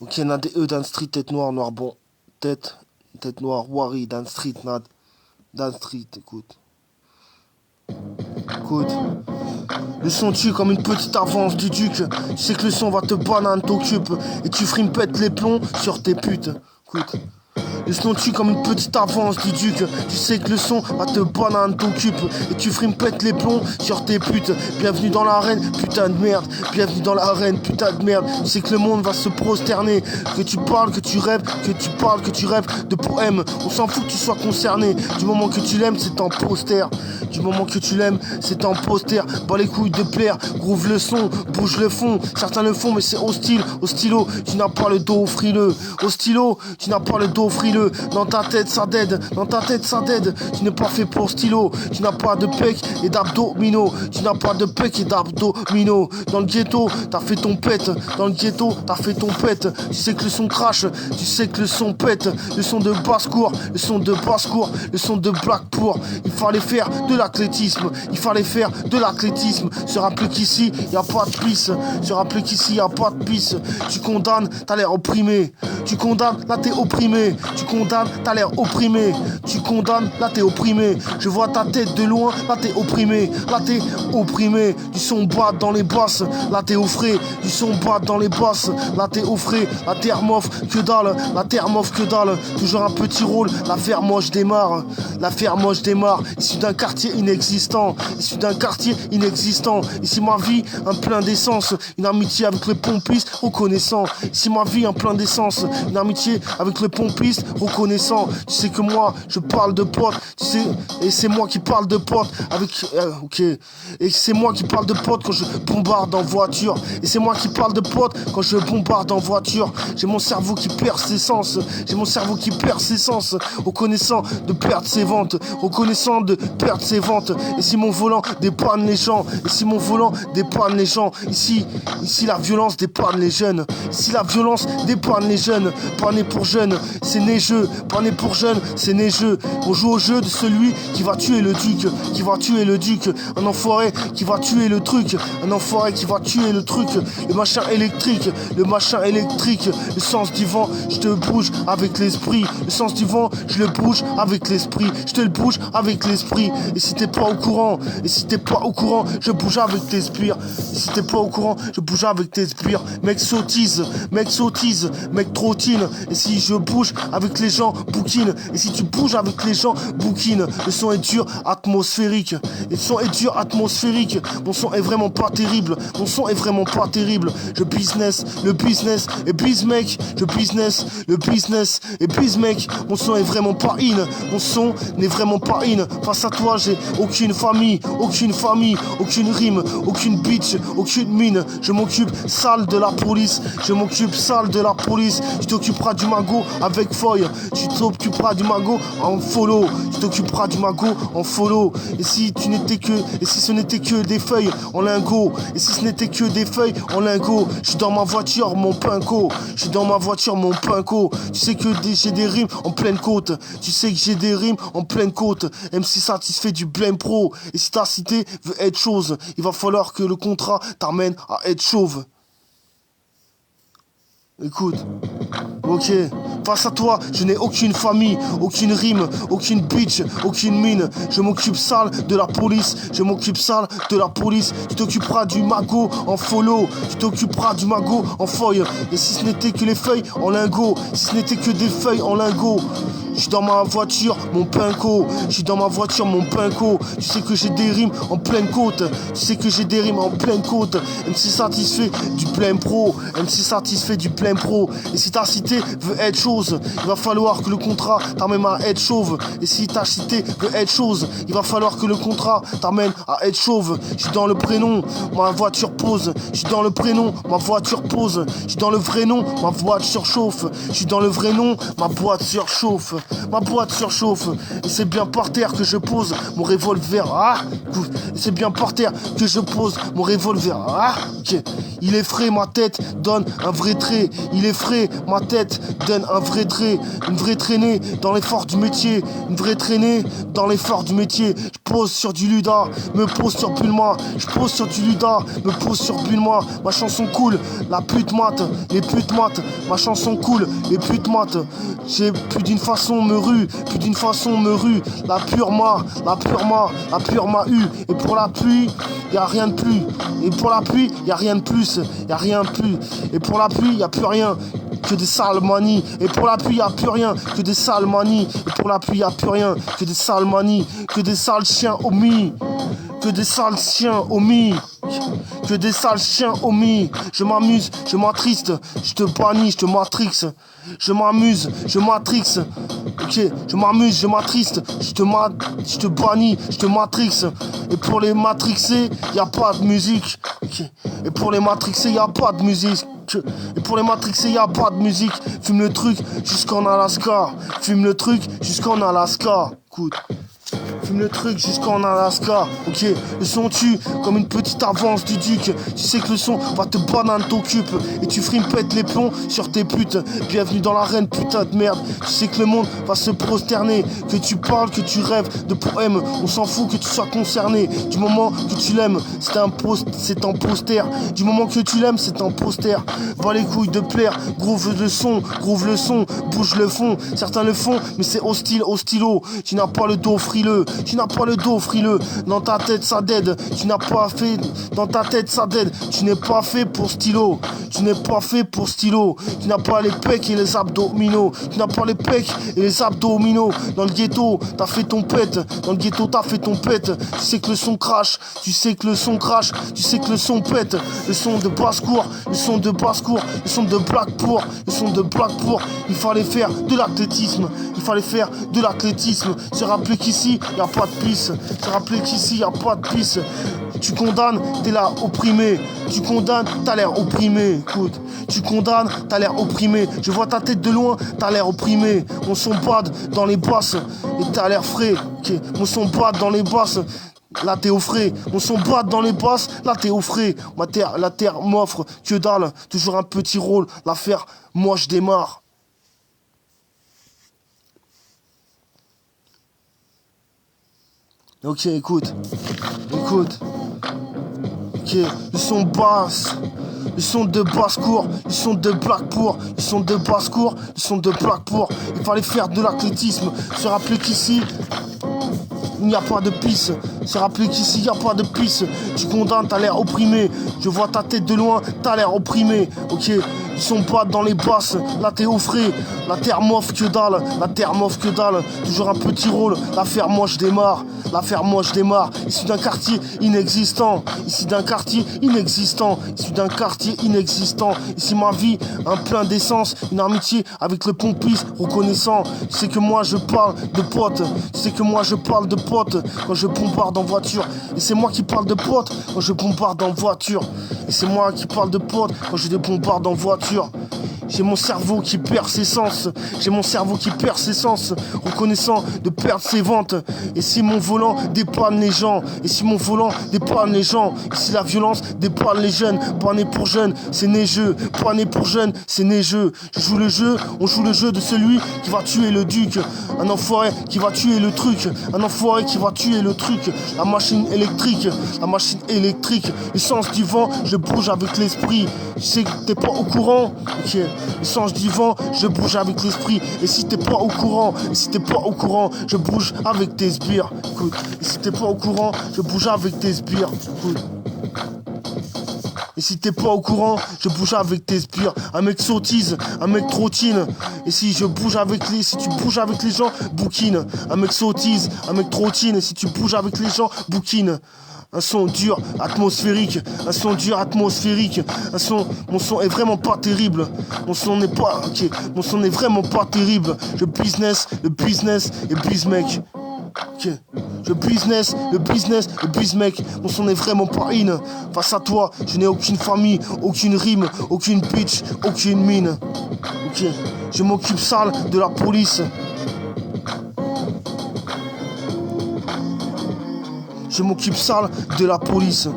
Ok, Nad et eux, Dan Street, tête noire, noir bon. Tête noire, Wari, Dan Street, Nad. Dan Street, écoute. Écoute. Le son tue comme une petite avance du duc. Tu sais que le son va te banane, t'occupe. Et tu frimpètes les plombs sur tes putes. Écoute. Le son tue comme une petite avance du duc. Tu sais que le son va te banane, t'occupe. Et tu frimpètes les plombs sur tes putes. Bienvenue dans l'arène, putain de merde. Bienvenue dans l'arène, putain de merde. Tu sais que le monde va se prosterner. Que tu parles, que tu rêves, que tu parles, que tu rêves de poèmes. On s'en fout que tu sois concerné. Du moment que tu l'aimes, c'est en poster. Du moment que tu l'aimes, c'est en poster. Bas les couilles de plaire, groove le son, bouge le fond. Certains le font, mais c'est hostile. Au stylo, tu n'as pas le dos frileux. Au stylo, tu n'as pas le dos frileux. Dans ta tête, ça dead. Dans ta tête, ça dead. Tu n'es pas fait pour stylo. Tu n'as pas de pec et d'abdominaux. Tu n'as pas de pec et d'abdominaux. Dans le ghetto, t'as fait ton pète. Dans le ghetto, t'as fait ton pète. Tu sais que le son crache. Tu sais que le son pète. Le son de basse-cour. Le son de basse-cour. Le son de Blackpour. Il fallait faire de l'athlétisme. Il fallait faire de l'athlétisme. Se rappeler qu'ici, y a pas de pisse. Se rappeler qu'ici, y a pas de pisse. Tu condamnes, t'as l'air opprimé. Tu condamnes, là t'es opprimé. Tu condamnes, t'as l'air opprimé. Tu condamnes, là t'es opprimé. Je vois ta tête de loin, là t'es opprimé. Là t'es opprimé. Du son boîte dans les basses. Là t'es au frais. Du son boîte dans les basses. Là t'es au frais. La terre m'offre que dalle. La terre m'offre que dalle. Toujours un petit rôle. L'affaire moche démarre. L'affaire moche démarre. Issu d'un quartier inexistant. Issu d'un quartier inexistant. Ici ma vie, un plein d'essence. Une amitié avec les pompistes reconnaissant. Ici ma vie, un plein d'essence. Une amitié avec les pompistes reconnaissant. Tu sais que moi, je parle de potes. Tu sais, et c'est moi qui parle de potes. Avec. Ok. Et c'est moi qui parle de potes quand je bombarde en voiture. Et c'est moi qui parle de potes quand je bombarde en voiture. J'ai mon cerveau qui perd ses sens. J'ai mon cerveau qui perd ses sens. Reconnaissant de perdre ses ventes. Reconnaissant de perdre ses ventes. Et si mon volant dépanne les gens. Et si mon volant dépanne les gens. Ici la violence dépanne les jeunes. Ici la violence dépanne les jeunes. Pas né pour jeunes, c'est né jeu. Pas né pour jeunes, c'est né jeu. On joue au jeu de celui qui va tuer le duc. Qui va tuer le duc. Un enfoiré qui va tuer le truc. Un enfoiré qui va tuer le truc. Le machin électrique. Le machin électrique. Le sens du vent, je te bouge avec l'esprit. Le sens du vent, je le bouge avec l'esprit. Je te le bouge avec l'esprit. Et si t'es pas au courant, je bouge avec tes spires. Et si t'es pas au courant, je bouge avec tes spires. Mec sautise, mec trottine. Et si je bouge avec les gens, bouquine. Et si tu bouges avec les gens, bouquine. Le son est dur, atmosphérique. Et le son est dur, atmosphérique. Mon son est vraiment pas terrible. Mon son est vraiment pas terrible. Je business, le business et biz mec. Je business, le business et biz mec. Mon son est vraiment pas in. Mon son n'est vraiment pas in. Face à toi, j'ai aucune famille, aucune rime, aucune bitch, aucune mine. Je m'occupe sale de la police. Je m'occupe sale de la police. Tu t'occuperas du magot avec Foy. Tu t'occuperas du magot en follow. Tu t'occuperas du magot en follow. Et si tu n'étais que, et si ce n'était que des feuilles en lingot. Et si ce n'était que des feuilles en lingot. Je suis dans ma voiture, mon pinko. Je suis dans ma voiture, mon pinko. Tu sais que j'ai des rimes en pleine côte. Tu sais que j'ai des rimes en pleine côte. MC satisfait du blame pro. Et si ta cité veut être chose, il va falloir que le contrat t'amène à être chauve. Écoute, ok, face à toi, je n'ai aucune famille, aucune rime, aucune bitch, aucune mine. Je m'occupe sale de la police, je m'occupe sale de la police. Tu t'occuperas du magot en follow, tu t'occuperas du magot en feuille. Et si ce n'était que les feuilles en lingot, si ce n'était que des feuilles en lingot. Je suis dans ma voiture, mon pinko. Je suis dans ma voiture, mon pinko. Tu sais que j'ai des rimes en pleine côte. Tu sais que j'ai des rimes en pleine côte. MC satisfait du plein pro. MC satisfait du plein pro. Et si ta cité veut être chose, il va falloir que le contrat t'amène à être chauve. Et si ta cité veut être chose, il va falloir que le contrat t'amène à être chauve. Je suis dans le prénom, ma voiture pose. Je suis dans le prénom, ma voiture pose. Je suis dans le vrai nom, ma boîte surchauffe. Je suis dans le vrai nom, ma boîte surchauffe. Ma boîte surchauffe. Et c'est bien par terre que je pose mon revolver. Ah, et c'est bien par terre que je pose mon revolver. Ah, ok. Il est frais, ma tête donne un vrai trait. Il est frais, ma tête donne un vrai trait. Une vraie traînée dans l'effort du métier. Une vraie traînée dans l'effort du métier. Je pose sur du Luda, me pose sur Bulma. Je pose sur du Luda, me pose sur Bulma. Ma chanson cool, la pute mate, les putes mates. Ma chanson cool, les putes mates. J'ai plus d'une façon me rue, plus d'une façon me rue. La pure ma, la pure ma, la pure ma eu. Et pour la pluie, y a rien de plus. Et pour la pluie, y a rien de plus. Y a rien de plus. Et pour la pluie, y a plus rien que des sales manies. Et pour la pluie, y a plus rien que des sales manies. Et pour la pluie, y a plus rien que des sales manies. Que des sales chiens omis. Que des sales chiens omis. Que des sales chiens omis. Je m'amuse, je m'attriste. Je te bannis, je te matrix. Je m'amuse, je matrix. Ok, je m'amuse, je m'attriste. Je te bannis, je te matrix. Et pour les matrixés, y a pas de musique. Okay. Et pour les matrixés, y a pas de musique. Et pour les matrixés, y a pas de musique. Fume le truc jusqu'en Alaska. Fume le truc jusqu'en Alaska. Écoute. Fume le truc jusqu'en Alaska. Ok, le son tue comme une petite avance du duc. Tu sais que le son va te banane t'occupe. Et tu frimpètes les plombs sur tes putes. Bienvenue dans l'arène, putain de merde. Tu sais que le monde va se prosterner. Que tu parles, que tu rêves de poèmes. On s'en fout que tu sois concerné. Du moment que tu l'aimes, c'est un poster. Du moment que tu l'aimes, c'est un poster. Bas les couilles de plaire. Groove le son, bouge le fond. Certains le font, mais c'est hostile au stylo. Tu n'as pas le dos frileux. Tu n'as pas le dos frileux. Dans ta tête ça dead. Tu n'as pas fait. Dans ta tête ça dead. Tu n'es pas fait pour stylo. Tu n'es pas fait pour stylo. Tu n'as pas les pecs et les abdominaux. Tu n'as pas les pecs et les abdominaux. Dans le ghetto t'as fait ton pète. Dans le ghetto t'as fait ton pète. Tu sais que le son crache. Tu sais que le son crache. Tu sais que le son pète. Le son de basse-cour. Le son de basse-cour. Le son de Blackpool. Le son de Blackpool. Il fallait faire de l'athlétisme. Il fallait faire de l'athlétisme. Se rappeler qu'ici y a pas de pisse. Se rappeler qu'ici y a pas de pisse. Tu condamnes, t'es là opprimé. Tu condamnes, t'as l'air opprimé. Écoute, tu condamnes, t'as l'air opprimé. Je vois ta tête de loin, t'as l'air opprimé. Mon son bade dans les basses et t'as l'air frais. Okay. Mon son bade dans les basses. Là t'es au frais, mon son bade dans les basses, là t'es au frais. La terre m'offre que dalle, toujours un petit rôle. L'affaire, moi je démarre. Ok, écoute. Ok, le son basse. Le son de basse-cour, le son de Blackpool, le son de basse-cour, le son de Blackpool. Il fallait faire de l'athlétisme, se rappeler qu'ici il n'y a pas de pisse. Se rappeler qu'ici il n'y a pas de pisse. Tu condamnes, t'as l'air opprimé. Je vois ta tête de loin, t'as l'air opprimé. Ok, ils sont pas dans les basses. Là t'es au frais. La terre m'offre que dalle. La terre m'offre que dalle. Toujours un petit rôle. L'affaire moi je démarre. L'affaire moi je démarre. Issu d'un quartier inexistant. Ici d'un quartier inexistant. Issu d'un quartier inexistant. Ici ma vie, un plein d'essence. Une amitié avec le pompiste reconnaissant. Tu sais que moi je parle de potes. Tu sais que moi je parle de potes quand je bombarde en voiture. Et c'est moi qui parle de potes quand je bombarde en voiture. Et c'est moi qui parle de potes quand je les bombarde en voiture. J'ai mon cerveau qui perd ses sens. J'ai mon cerveau qui perd ses sens. Reconnaissant de perdre ses ventes. Et si mon volant dépanne les gens. Et si mon volant dépanne les gens. Et si la violence dépanne les jeunes. Pas né pour jeunes, c'est neigeux. Pas né pour jeunes, c'est neigeux. Je joue le jeu, on joue le jeu de celui qui va tuer le duc. Un enfoiré qui va tuer le truc. Un enfoiré qui va tuer le truc. La machine électrique. La machine électrique. L'essence du vent, je bouge avec l'esprit. Tu sais que t'es pas au courant. Ok. L'essence du vent, je bouge avec l'esprit. Et si t'es pas au courant, je bouge avec tes sbires. Écoute, et si t'es pas au courant, je bouge avec tes sbires. Écoute. Et si t'es pas au courant, je bouge avec tes sbires. Un mec sautise, un mec trottine. Et si tu bouges avec les gens, bouquine. Un mec sautise, un mec trottine. Et si tu bouges avec les gens, bouquine. Un son dur, atmosphérique. Un son dur, atmosphérique. Mon son est vraiment pas terrible. Mon son n'est vraiment pas terrible. Le business et bizmec. Ok. Le business et bizmec. Mon son n'est vraiment pas in. Face à toi, je n'ai aucune famille, aucune rime, aucune bitch, aucune mine. Ok. Je m'occupe sale de la police. Je m'occupe sale de la police.